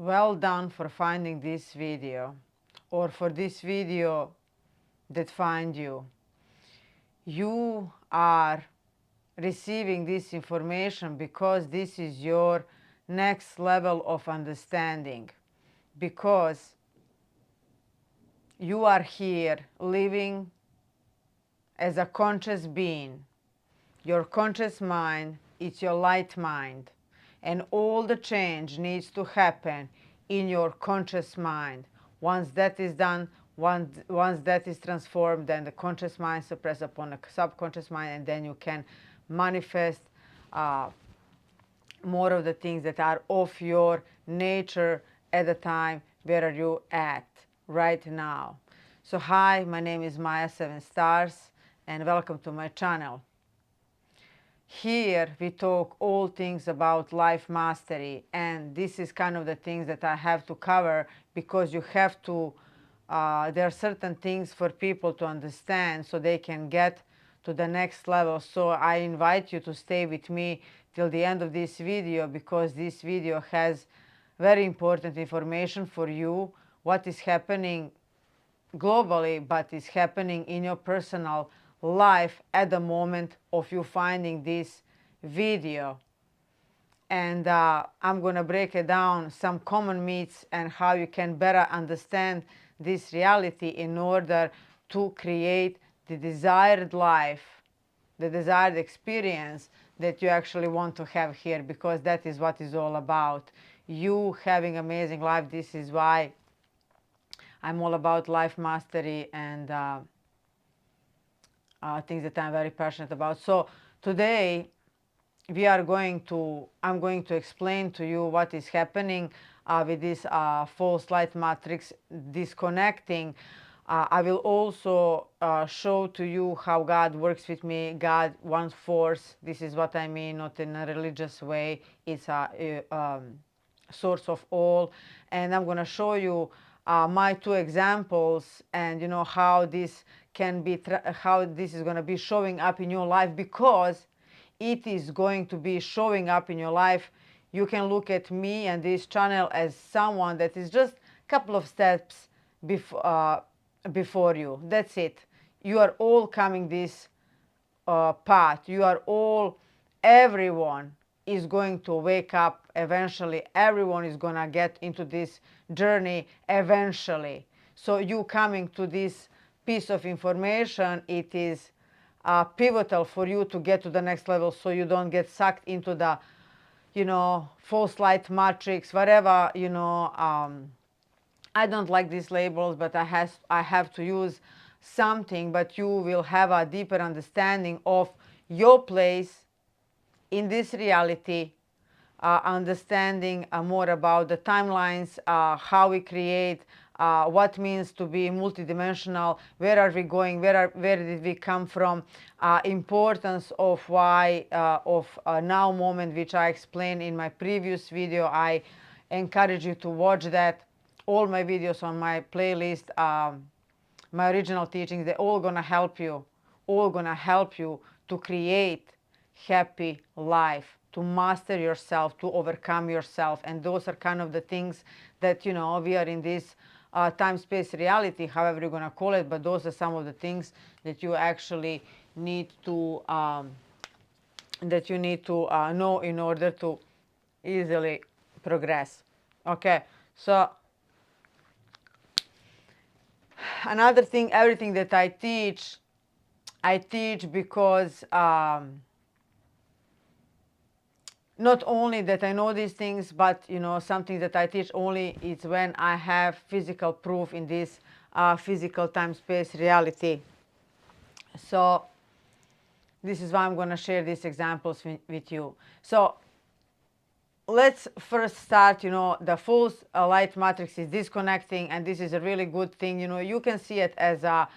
Well done for finding this video, or for this video that find you. You are receiving this information because this is your next level of understanding, because you are here living as a conscious being. Your conscious mind is your light mind, and all the change needs to happen in your conscious mind. Once that is done, once that is transformed, then the conscious mind suppresses upon the subconscious mind, and then you can manifest uh, more of the things that are of your nature at the time where are you at right now. So hi, my name is Maya 7 Stars, and welcome to my channel. Here we talk all things about life mastery, and this is kind of the things that I have to cover, because you have to there are certain things for people to understand so they can get to the next level. So I invite you to stay with me till the end of this video, because this video has very important information for you, what is happening globally, but is happening in your personal life at the moment of you finding this video. And I'm going to break it down, some common myths, and how you can better understand this reality in order to create the desired life, the desired experience that you actually want to have here, because that is what it's all about. You having amazing life. This is why I'm all about life mastery and things that I'm very passionate about. So today I'm going to explain to you what is happening with this false light matrix disconnecting. I will also show to you how God works with me. God, one force. This is what I mean, not in a religious way. It's a source of all. And I'm going to show you my two examples, and you know how this can be how this is going to be showing up in your life, because it is going to be showing up in your life. You can look at me and this channel as someone that is just a couple of steps before you. That's it. You are all coming this path. You are all, everyone is going to wake up eventually. Everyone is going to get into this journey eventually. So you coming to this piece of information, it is pivotal for you to get to the next level, so you don't get sucked into the, you know, false light matrix, whatever, you know. I don't like these labels, but I have to use something. But you will have a deeper understanding of your place in this reality, understanding more about the timelines, how we create, what means to be multidimensional, where are we going, where did we come from, importance of why of now moment, which I explained in my previous video. I encourage you to watch that. All my videos on my playlist, my original teachings, they're all gonna help you, to create happy life, to master yourself, to overcome yourself. And those are kind of the things that, you know, we are in this time-space reality, however you're gonna call it, but those are some of the things that you actually need to know in order to easily progress. Okay, so another thing, everything that I teach because not only that I know these things, but you know, something that I teach only is when I have physical proof in this physical time-space reality. So this is why I'm going to share these examples with you. So let's first start, you know, the false light matrix is disconnecting, and this is a really good thing. You know, you can see it as a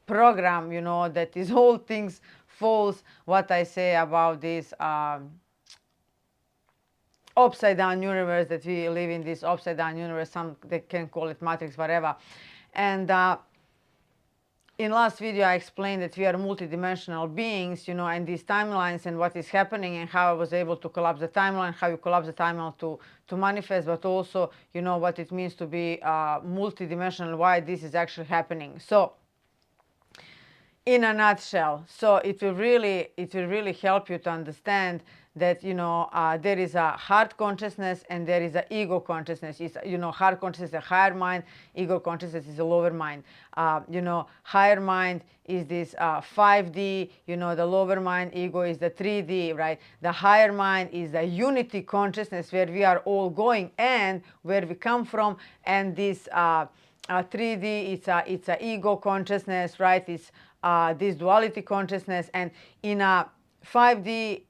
program, you know, that is all things false. What I say about this upside down universe, that we live in this upside down universe, some they can call it matrix, whatever. And in last video I explained that we are multidimensional beings, and these timelines and what is happening and how I was able to collapse the timeline, how you collapse the timeline to manifest, but also, what it means to be multidimensional, why this is actually happening. So in a nutshell, so it will really help you to understand that there is a heart consciousness and there is a ego consciousness. It's, heart consciousness is a higher mind, ego consciousness is a lower mind. Higher mind is this 5D, the lower mind, ego is the 3D, right? The higher mind is the unity consciousness where we are all going and where we come from, and this 3D, it's a ego consciousness, right? It's this duality consciousness, and in a 5D,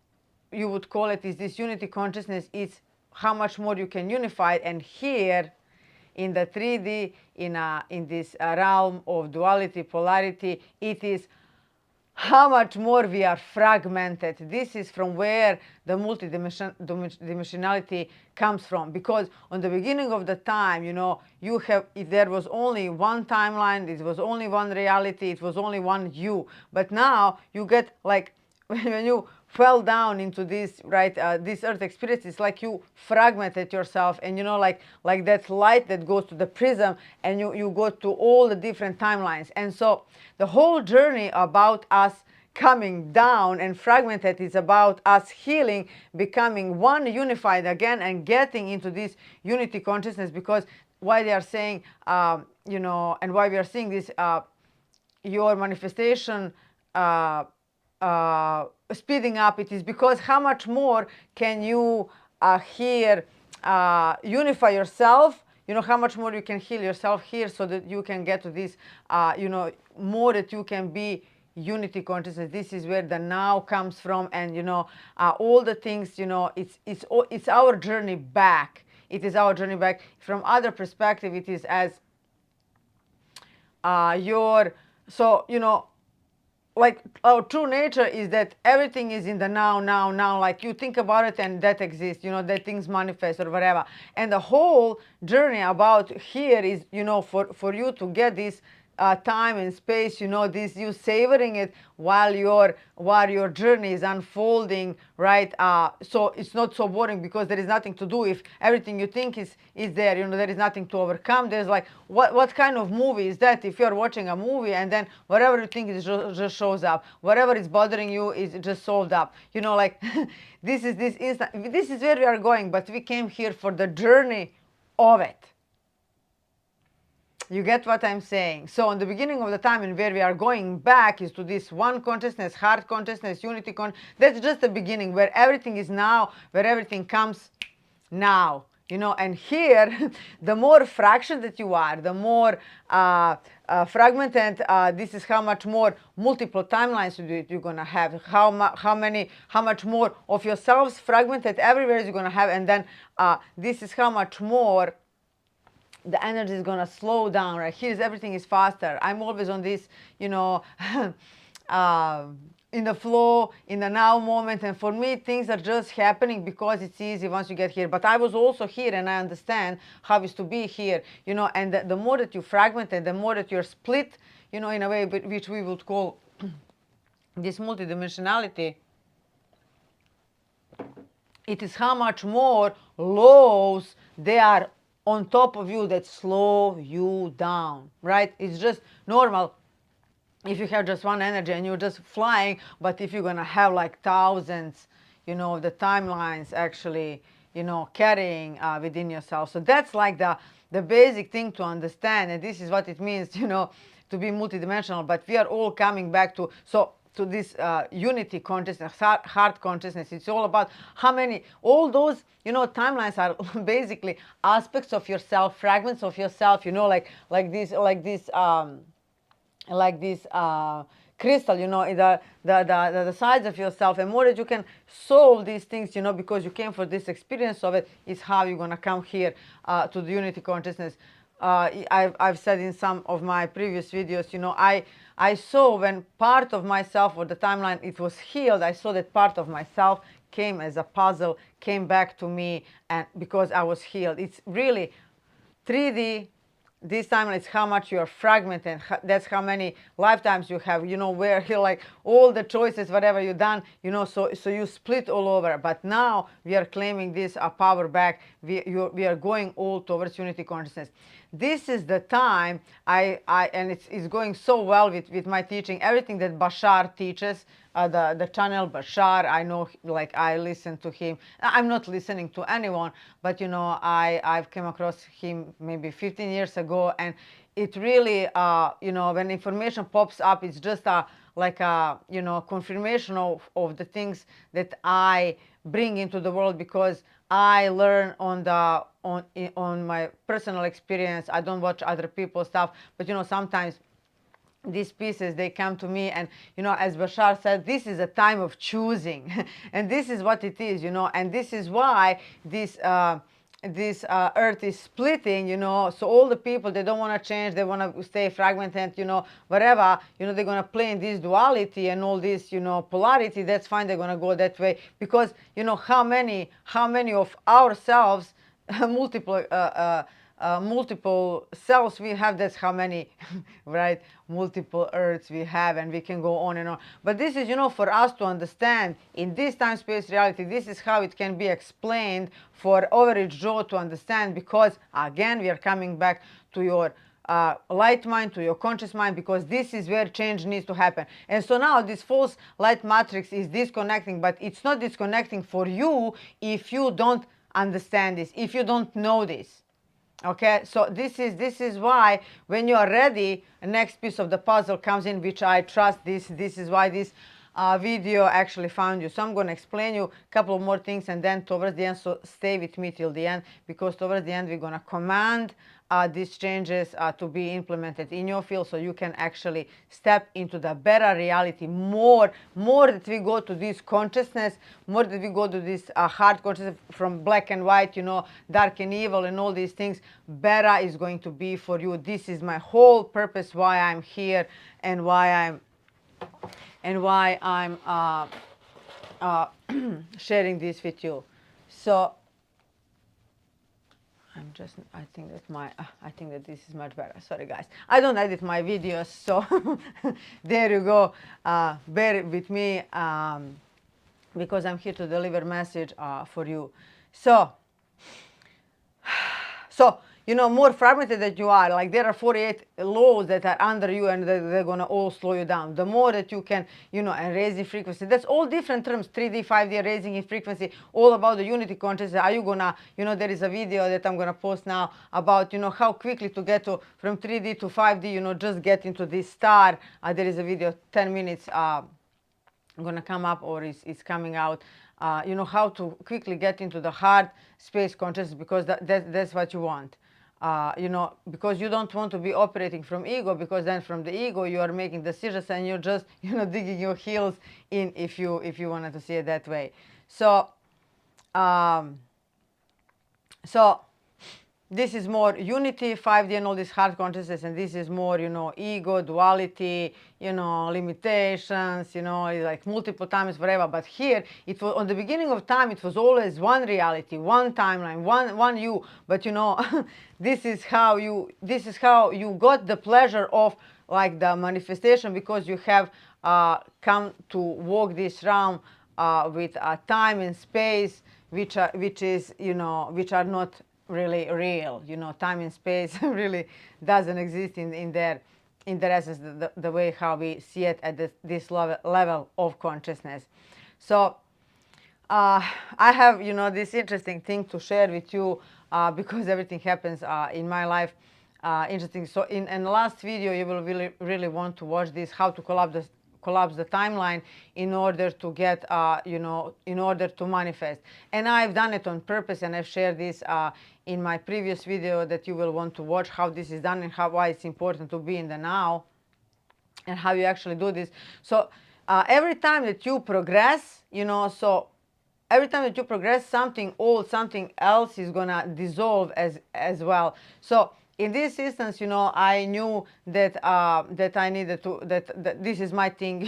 you would call it, is this unity consciousness. It's how much more you can unify, and here in the 3D, in this realm of duality, polarity, it is how much more we are fragmented. This is from where the multidimensionality comes from, because on the beginning of the time, if there was only one timeline, it was only one reality, it was only one you. But now you get like when you fell down into this, right, this earth experience, it's like you fragmented yourself, and like that light that goes to the prism, and you go to all the different timelines. And so the whole journey about us coming down and fragmented is about us healing, becoming one, unified again, and getting into this unity consciousness. Because why they are saying, and why we are seeing this, your manifestation speeding up, it is because how much more can you here unify yourself, how much more you can heal yourself here, so that you can get to this, more that you can be unity consciousness. This is where the now comes from, and all the things, it's our journey back. It is our journey back. From other perspective, it is as like our true nature is that everything is in the now. Like you think about it and that exists, that things manifest or whatever. And the whole journey about here is, for you to get this time and space, this, you savoring it while your journey is unfolding, right? So it's not so boring, because there is nothing to do. If everything you think is there, there is nothing to overcome. There's like, what kind of movie is that? If you're watching a movie and then whatever you think is just shows up, whatever is bothering you is just solved up, like this is where we are going, but we came here for the journey of it. You get what I'm saying? So in the beginning of the time, and where we are going back is to this one consciousness, heart consciousness, unity that's just the beginning, where everything is now, where everything comes now. And here, the more fraction that you are, the more fragmented, this is how much more multiple timelines you're going to have, how much more of yourselves fragmented everywhere you're going to have, and then this is how much more the energy is going to slow down, right? Here's everything is faster. I'm always on this, in the flow, in the now moment. And for me, things are just happening because it's easy once you get here. But I was also here, and I understand how it's to be here, and the more that you fragment it, the more that you're split, in a way which we would call this multidimensionality. It is how much more laws they are on top of you that slow you down, right? It's just normal if you have just one energy and you're just flying, but if you're gonna have like thousands, the timelines actually, carrying within yourself. So that's like the basic thing to understand, and this is what it means, to be multidimensional. But we are all coming back to this unity consciousness, heart consciousness. It's all about all those, timelines are basically aspects of yourself, fragments of yourself, like this crystal, the sides of yourself. And more that you can solve these things, because you came for this experience of it, is how you're going to come here to the unity consciousness. I've said in some of my previous videos, I saw when part of myself or the timeline, it was healed, I saw that part of myself came as a puzzle, came back to me, and because I was healed. It's really 3D this timeline is how much you are fragmented. That's how many lifetimes you have, where you're like all the choices, whatever you've done, so you split all over. But now we are claiming this power back. We are going all towards unity consciousness. This is the time and it's going so well with my teaching. Everything that Bashar teaches, the channel Bashar, I know, like, I listen to him. I'm not listening to anyone, but I've come across him maybe 15 years ago, and it really, when information pops up, it's just like a confirmation of the things that I bring into the world, because I learn on my personal experience. I don't watch other people's stuff, but sometimes these pieces, they come to me, and as Bashar said, this is a time of choosing. And this is what it is, and this is why this earth is splitting, so all the people, they don't want to change, they want to stay fragmented, whatever, they're going to play in this duality and all this, polarity. That's fine, they're going to go that way, because how many of ourselves multiple multiple selves we have. That's how many right, multiple earths we have, and we can go on and on. But this is, for us to understand in this time space reality, this is how it can be explained for average Joe to understand, because again, we are coming back to your light mind, to your conscious mind, because this is where change needs to happen. And so now this false light matrix is disconnecting, but it's not disconnecting for you if you don't understand this, if you don't know this. Okay, so this is why when you are ready, the next piece of the puzzle comes in, which I trust. This is why this video actually found you. So I'm going to explain you a couple of more things, and then towards the end, so stay with me till the end, because towards the end we're going to command these changes to be implemented in your field, so you can actually step into the better reality. More that we go to this consciousness, more that we go to this hard consciousness, from black and white, dark and evil and all these things, better is going to be for you. This is my whole purpose, why I'm here, and why I'm sharing this with you. So I think that this is much better. Sorry guys, I don't edit my videos, so there you go. Bear with me, because I'm here to deliver message for you. So more fragmented that you are, like there are 48 laws that are under you, and they're gonna all slow you down. The more that you can, and raise the frequency. That's all different terms, 3D, 5D, raising in frequency, all about the unity consciousness. Are you gonna, there is a video that I'm gonna post now about, how quickly to get from 3D to 5D, just get into this star. There is a video, 10 minutes, gonna come up, or is coming out. How to quickly get into the hard space consciousness, because that's what you want. Because you don't want to be operating from ego, because then from the ego you are making decisions, and you're just digging your heels in, if you wanted to see it that way. So this is more unity, 5D, and all this hard consciousness, and this is more, ego, duality, limitations, like multiple times, whatever. But here, it was on the beginning of time, it was always one reality, one timeline, one you. But this is how you got the pleasure of, like, the manifestation, because you have come to walk this realm with time and space, which are not really real. Time and space really doesn't exist in their essence, the way how we see it at this level of consciousness. So I have this interesting thing to share with you, because everything happens in my life interesting. So in the last video, you will really want to watch this, how to collapse the timeline in order to get in order to manifest. And I've done it on purpose, and I've shared this in my previous video that you will want to watch, how this is done, and why it's important to be in the now, and how you actually do this. So every time that you progress, every time that you progress, something old, something else is gonna dissolve as well. So in this instance, I knew that I needed to, that this is my thing,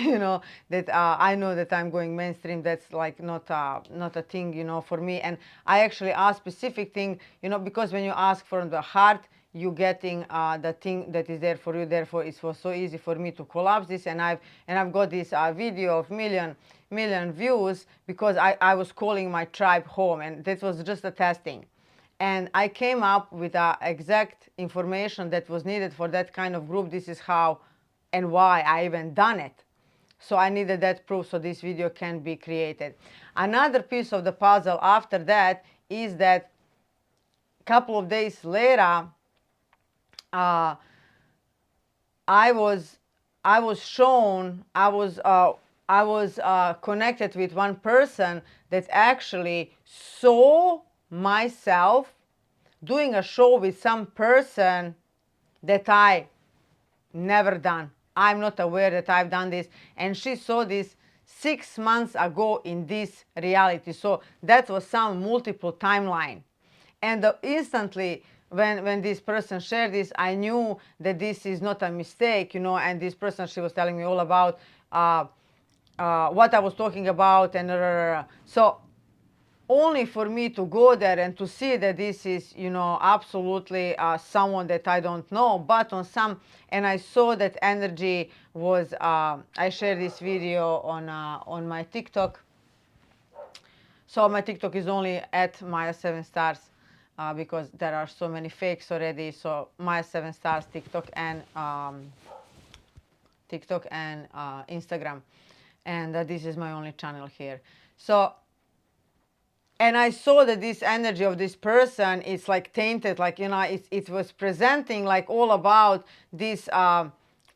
that I know that I'm going mainstream. That's like not a thing, for me. And I actually asked specific thing, because when you ask from the heart, you getting the thing that is there for you. Therefore it was so easy for me to collapse this, and I've got this video of million views because I was calling my tribe home, and that was just a testing. And I came up with exact information that was needed for that kind of group. This is how and why I even done it. So I needed that proof so this video can be created. Another piece of the puzzle after that is that a couple of days later, I was connected with one person that actually saw myself doing a show with some person that I never done. I'm not aware that I've done this, and she saw this 6 months ago in this reality. So that was some multiple timeline, and instantly when this person shared this, I knew that this is not a mistake, and this person, she was telling me all about what I was talking about, and so only for me to go there and to see that this is, absolutely someone that I don't know, but and I saw that energy was, I shared this video on my TikTok. So my TikTok is only at Maya 7 stars because there are so many fakes already. So Maya 7 stars, TikTok and Instagram, and this is my only channel here. So, and I saw that this energy of this person is like tainted, like, it was presenting like all about this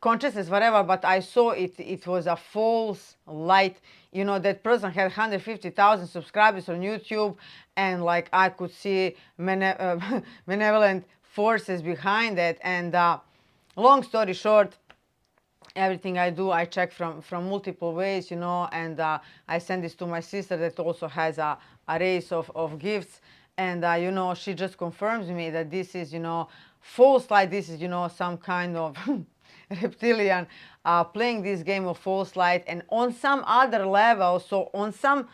consciousness, whatever, but I saw it was a false light. That person had 150,000 subscribers on YouTube, and like I could see malevolent forces behind it. And long story short, everything I do, I check from multiple ways, and I send this to my sister that also has a race of gifts, and she just confirms me that this is, false light. This is, some kind of reptilian playing this game of false light, and on some other level, so on some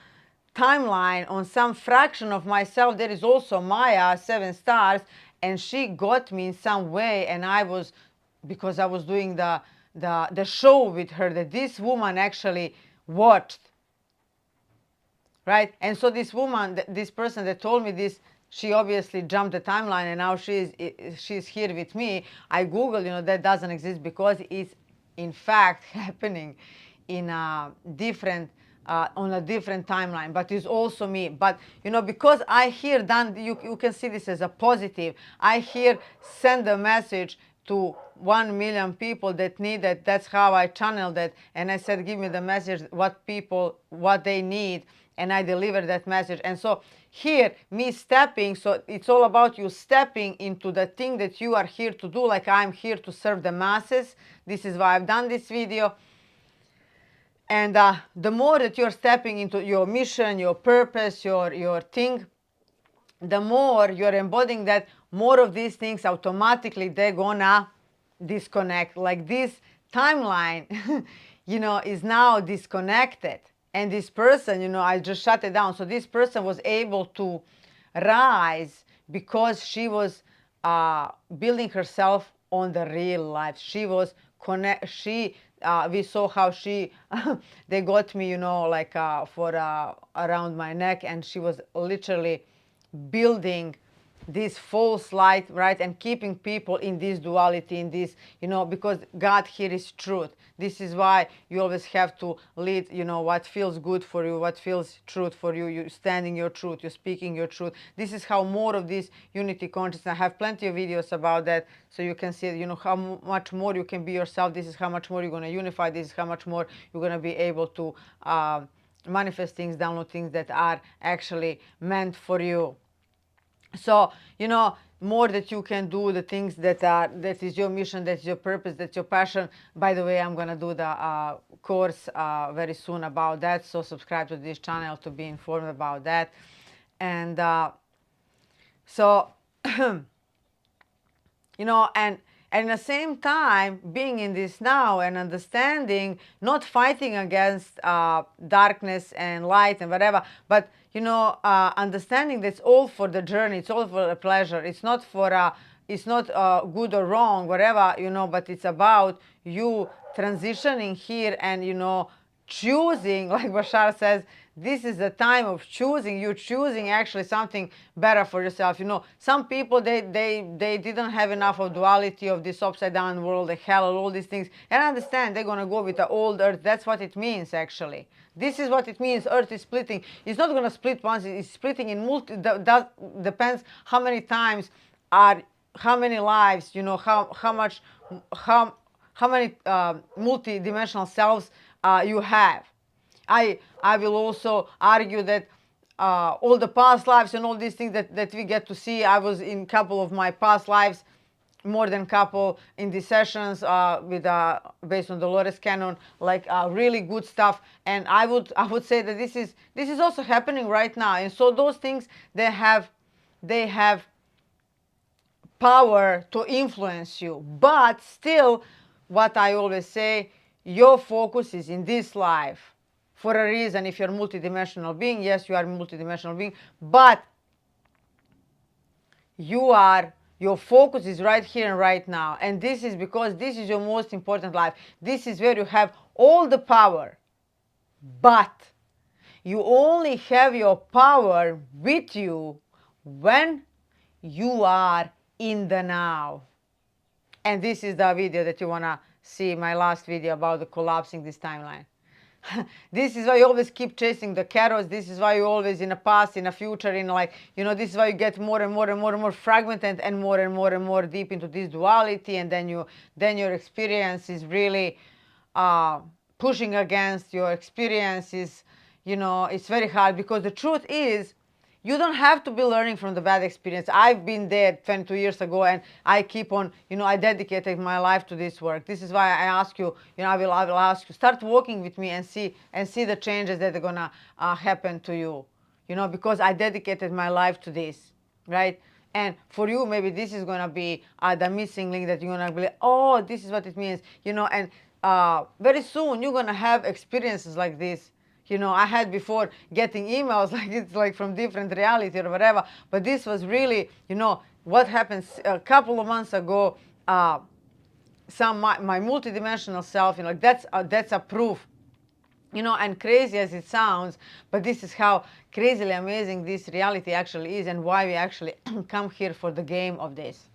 timeline, on some fraction of myself, there is also Maya 7 stars, and she got me in some way, and because I was doing the show with her, that this woman actually watched, right? And so this woman, this person that told me this, she obviously jumped the timeline, and now she's here with me. I Googled, that doesn't exist because it's in fact happening in a different on a different timeline, but it's also me. But because I here done, you can see this as a positive. I here send a message to 1 million people that need it. That's how I channeled it, and I said, give me the message, what they need, and I delivered that message. And so here, me stepping, so it's all about you stepping into the thing that you are here to do. Like, I'm here to serve the masses. This is why I've done this video. And the more that you're stepping into your mission, your purpose, your thing, the more you're embodying that, more of these things automatically they're gonna disconnect. Like this timeline, is now disconnected. And this person, I just shut it down. So this person was able to rise because she was building herself on the real life. She was we saw how they got me, like for around my neck, and she was literally building this false light, right, and keeping people in this duality, in this, because God here is truth. This is why you always have to lead, what feels good for you, what feels truth for you. You're standing your truth, you're speaking your truth. This is how more of this unity consciousness. I have plenty of videos about that, so you can see, how much more you can be yourself. This is how much more you're going to unify. This is how much more you're going to be able to manifest things, download things that are actually meant for you. So, more that you can do the things that is your mission, that's your purpose, that's your passion. By the way, I'm going to do the course very soon about that. So subscribe to this channel to be informed about that. And so, and at the same time, being in this now and understanding, not fighting against darkness and light and whatever, but understanding that's all for the journey. It's all for the pleasure. It's not for it's not good or wrong, whatever, but it's about you transitioning here and, choosing, like Bashar says, this is the time of choosing. You're choosing actually something better for yourself. Some people, they didn't have enough of duality, of this upside down world, the hell, all these things. And I understand they're going to go with the old earth. That's what it means, actually. This is what it means. Earth is splitting. It's not going to split once. It's splitting in that depends how many times how many lives, how much, how many multi-dimensional selves you have. I will also argue that all the past lives and all these things that we get to see, I was in a couple of my past lives, more than couple in these sessions with based on Dolores Cannon, like really good stuff. And I would say that this is also happening right now. And so those things, they have power to influence you. But still, what I always say, your focus is in this life for a reason. If you're a multidimensional being, yes, you are a multidimensional being, but your focus is right here and right now. And this is because this is your most important life. This is where you have all the power. But you only have your power with you when you are in the now. And this is the video that you want to see, my last video about the collapsing this timeline. This is why you always keep chasing the carrots. This is why you always in the past, in the future, this is why you get more and more and more and more fragmented and more and more and more deep into this duality. And then your experience is really pushing against your experiences. It's very hard, because the truth is, you don't have to be learning from the bad experience. I've been there 22 years ago, and I keep on, I dedicated my life to this work. This is why I ask you, I will ask you, start working with me and see the changes that are gonna happen to you, because I dedicated my life to this, right? And for you, maybe this is gonna be the missing link that you're gonna be like, oh, this is what it means, and very soon you're gonna have experiences like this. I had before getting emails like it's like from different reality or whatever, but this was really, what happens a couple of months ago, my multidimensional self, that's a proof, and crazy as it sounds, but this is how crazily amazing this reality actually is, and why we actually come here for the game of this,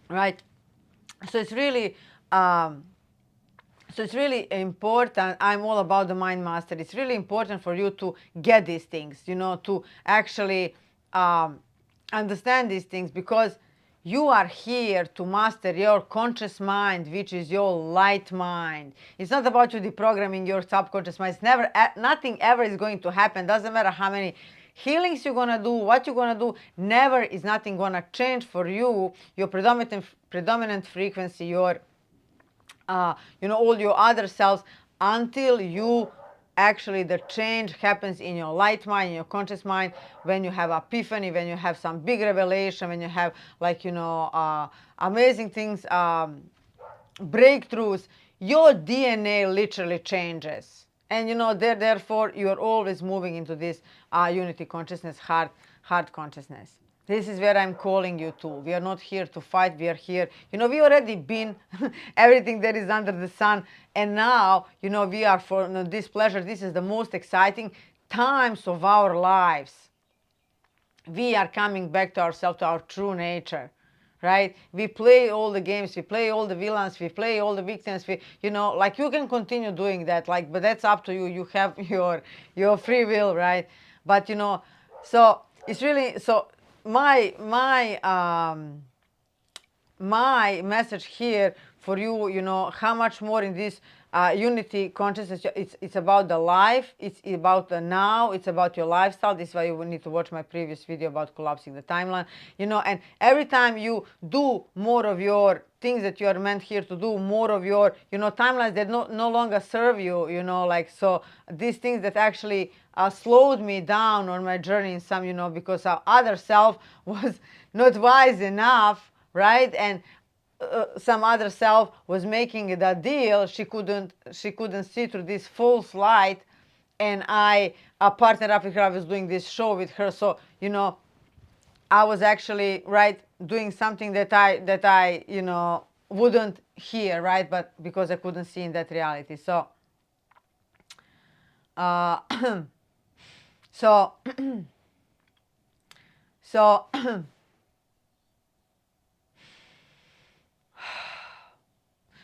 right? So it's really important. I'm all about the mind master. It's really important for you to get these things, to actually understand these things, because you are here to master your conscious mind, which is your light mind. It's not about you deprogramming your subconscious mind. It's nothing ever is going to happen. Doesn't matter how many healings you're gonna do, what you're gonna do, never is nothing gonna change for you. Your predominant frequency, your all your other selves, until you actually, the change happens in your light mind, in your conscious mind, when you have epiphany, when you have some big revelation, when you have amazing things, breakthroughs, your DNA literally changes. And therefore you're always moving into this unity consciousness, heart consciousness. This is where I'm calling you to. We are not here to fight. We are here. We already been everything that is under the sun. And now, we are for this pleasure. This is the most exciting times of our lives. We are coming back to ourselves, to our true nature, right? We play all the games. We play all the villains. We play all the victims. You can continue doing that, but that's up to you. You have your free will, right? But, so it's really, so my message here for you, how much more in this unity consciousness, it's about the life, it's about the now, it's about your lifestyle. This is why you need to watch my previous video about collapsing the timeline, and every time you do more of your things that you are meant here to do, more of your, timelines that no longer serve you, so these things that actually slowed me down on my journey in some, because our other self was not wise enough, right? And some other self was making it a deal. She couldn't see through this false light, and I partnered up with her. I was doing this show with her, so I was actually, right, doing something that I you know, wouldn't hear, right, but because I couldn't see in that reality. So so so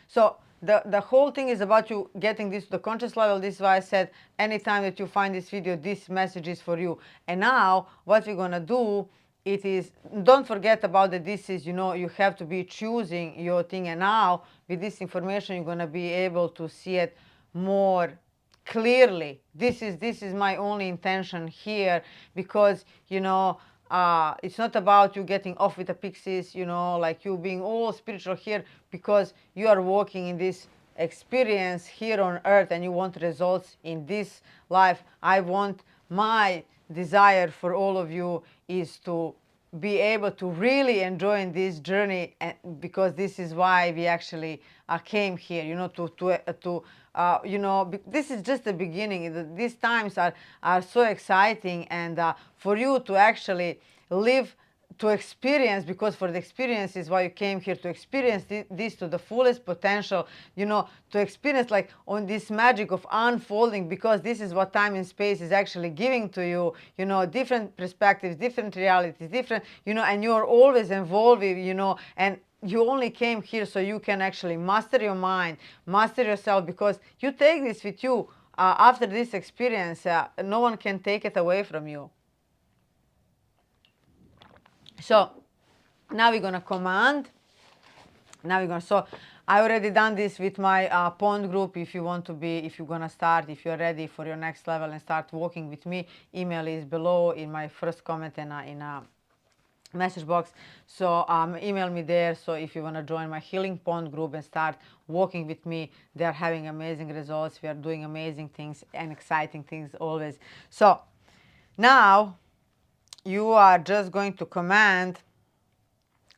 so the whole thing is about you getting this to the conscious level. This is why I said anytime that you find this video, this message is for you. And now what we're gonna do, it is, don't forget about that this is, you know, you have to be choosing your thing. And now with this information you're gonna be able to see it more clearly. This is my only intention here, because, you know, it's not about you getting off with the pixies, you know, like you being all spiritual here, because you are walking in this experience here on earth and you want results in this life. I want, my desire for all of you is to be able to really enjoy this journey, because this is why we actually came here, you know, to you know, this is just the beginning. These times are so exciting, and for you to actually live, to experience, because for the experience is why you came here, to experience this to the fullest potential, you know, to experience like on this magic of unfolding, because this is what time and space is actually giving to you, you know, different perspectives, different realities, different, you know, and you're always evolving, you know, and you only came here so you can actually master your mind, master yourself, because you take this with you after this experience. No one can take it away from you. So now we're going to command. Now we're going to, so I already done this with my pond group. If you want to be, if you're going to start, if you're ready for your next level and start walking with me, email is below in my first comment and in a message box. So email me there. So if you want to join my healing pond group and start walking with me, they are having amazing results. We are doing amazing things and exciting things always. So now you are just going to command.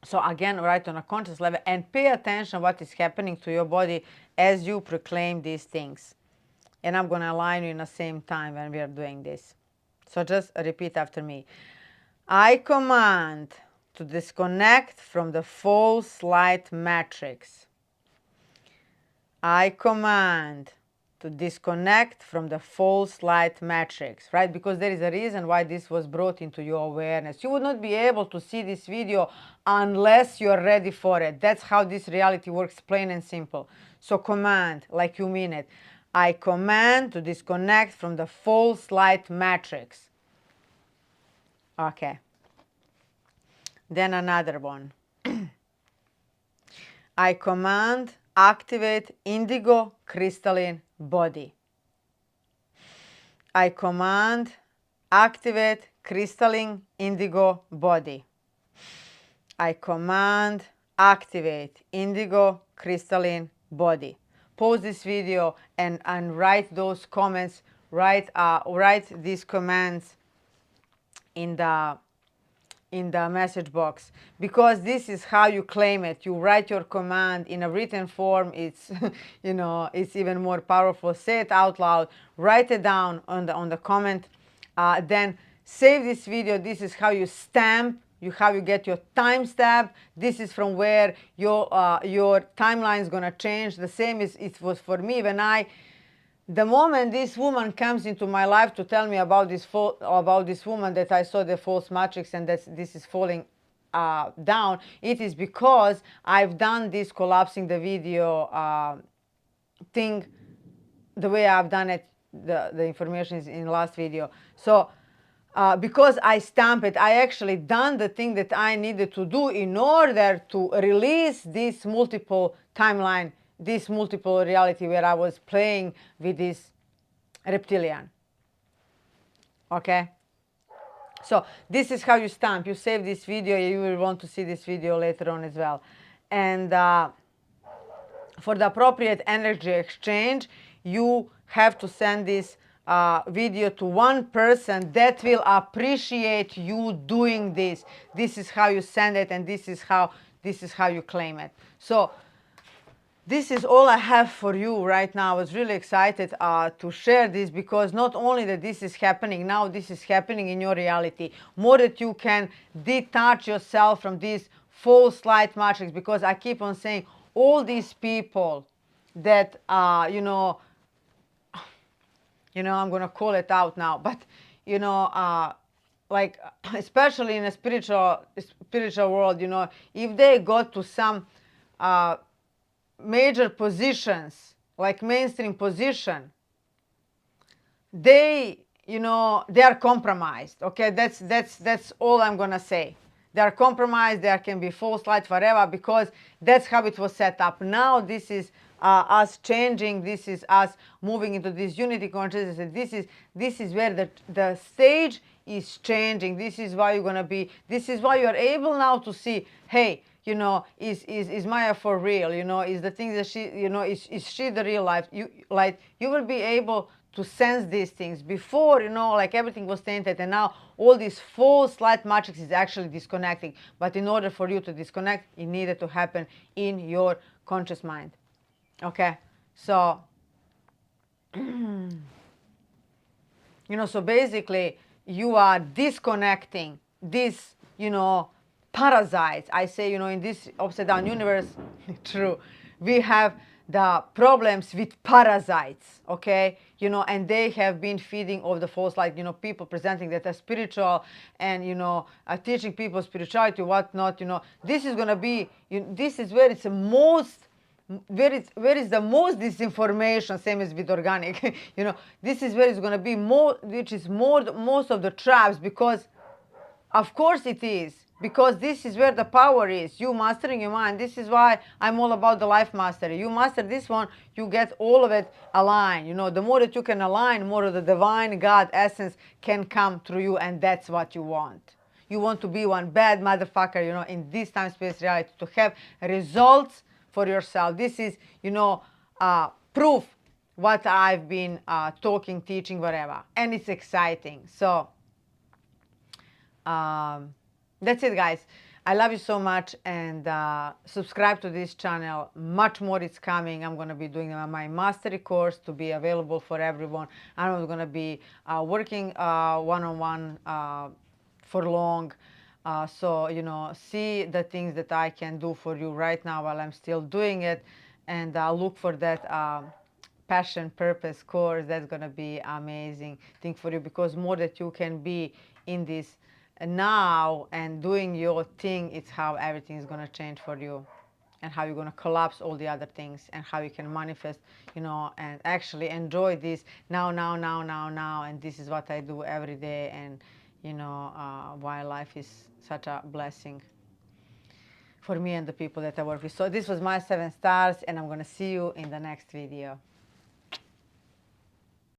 So again, right on a conscious level, and pay attention what is happening to your body as you proclaim these things. And I'm going to align you in the same time when we are doing this. So just repeat after me. I command to disconnect from the false light matrix. I command to disconnect from the false light matrix, right? Because there is a reason why this was brought into your awareness. You would not be able to see this video unless you're ready for it. That's how this reality works, plain and simple. So command, like you mean it. I command to disconnect from the false light matrix. Okay. Then another one. I command, activate indigo crystalline body. I command, activate crystalline indigo body. I command, activate indigo crystalline body. Pause this video and write those comments. Write these commands in the message box, because this is how you claim it. You write your command in a written form. It's you know, it's even more powerful. Say it out loud, write it down on the comment, then save this video. This is how you stamp, how you get your timestamp. This is from where your timeline is gonna change. The same as it was for me when the moment this woman comes into my life to tell me about this woman, that I saw the false matrix and that this is falling down, it is because I've done this collapsing the video thing the way I've done it. The information is in the last video. So because I stamped it, I actually done the thing that I needed to do in order to release this multiple timeline, this multiple reality where I was playing with this reptilian. Okay? So this is how you stamp. You save this video. You will want to see this video later on as well. And for the appropriate energy exchange, you have to send this video to one person that will appreciate you doing this. This is how you send it, and this is how you claim it. So this is all I have for you right now. I was really excited to share this, because not only that this is happening now, this is happening in your reality. More that you can detach yourself from this false light matrix, because I keep on saying all these people that I'm going to call it out now, but like especially in a spiritual world, if they go to some major positions, like mainstream position, they are compromised. Okay, that's all I'm gonna say. They are compromised. There can be false light forever, because that's how it was set up. Now this is us changing. This is us moving into this unity consciousness. And this is where the stage is changing. This is why you're gonna be. This is why you are able now to see. Hey, is Maya for real? Is the things that she, is she the real life? You will be able to sense these things. Before, like everything was tainted, and now all this false light matrix is actually disconnecting. But in order for you to disconnect, it needed to happen in your conscious mind. Okay, so so basically you are disconnecting this, parasites. I say, in this upside down universe, true, we have the problems with parasites, okay? And they have been feeding off the false light, people presenting that as spiritual, and, teaching people spirituality, whatnot, this is going to be, this is where it's the most, where is the most disinformation, same as with organic. This is where it's going to be more, which is more, most of the traps, because of course it is, because this is where the power is. You mastering your mind. This is why I'm all about the life mastery. You master this one, you get all of it aligned. The more that you can align, more of the divine God essence can come through you, and that's what you want. You want to be one bad motherfucker, in this time space reality, to have results for yourself. This is, proof what I've been talking, teaching, whatever, and it's exciting. So that's it, guys. I love you so much, and subscribe to this channel. Much more is coming. I'm going to be doing my mastery course to be available for everyone. I'm going to be working one-on-one for long. So, see the things that I can do for you right now while I'm still doing it, and look for that passion purpose course. That's going to be amazing thing for you, because more that you can be in this now and doing your thing, it's how everything is going to change for you, and how you're going to collapse all the other things, and how you can manifest, and actually enjoy this now, and this is what I do every day. And why life is such a blessing for me and the people that I work with. So this was my 7 stars, and I'm going to see you in the next video.